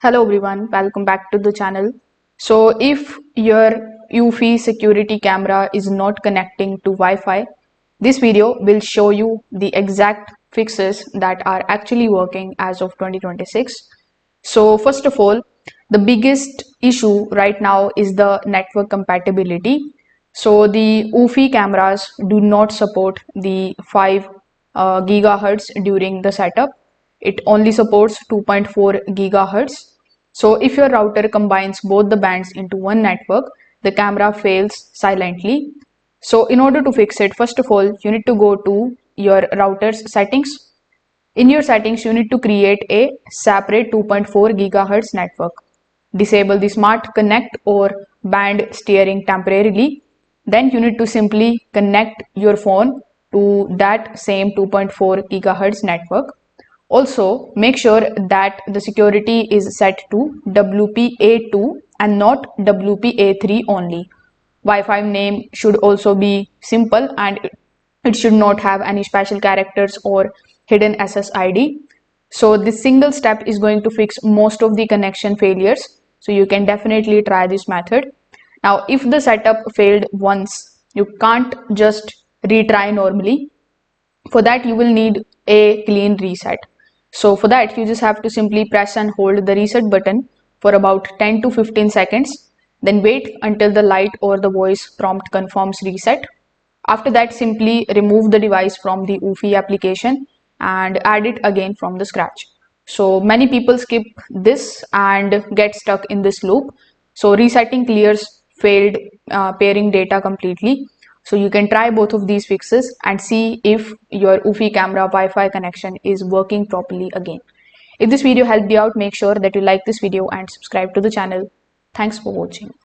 Hello everyone, welcome back to the channel. So if your Eufy security camera is not connecting to Wi-Fi, this video will show you the exact fixes that are actually working as of 2026. So first of all, the biggest issue right now is the network compatibility. So the Eufy cameras do not support the 5 gigahertz during the setup. It only supports 2.4 gigahertz. So if your router combines both the bands into one network, the camera fails silently. So in order to fix it, first of all, you need to go to your router's settings. In your settings, you need to create a separate 2.4 gigahertz network. Disable the smart connect or band steering temporarily. Then you need to simply connect your phone to that same 2.4 gigahertz network. Also, make sure that the security is set to WPA2 and not WPA3 only. Wi-Fi name should also be simple and it should not have any special characters or hidden SSID. So this single step is going to fix most of the connection failures. So you can definitely try this method. Now, if the setup failed once, you can't just retry normally. For that, you will need a clean reset. So for that, you just have to simply press and hold the reset button for about 10 to 15 seconds. Then wait until the light or the voice prompt confirms reset. After that, simply remove the device from the Eufy application and add it again from the scratch. So many people skip this and get stuck in this loop. So resetting clears failed pairing data completely. So you can try both of these fixes and see if your Eufy camera Wi-Fi connection is working properly again. If this video helped you out, make sure that you like this video and subscribe to the channel. Thanks for watching.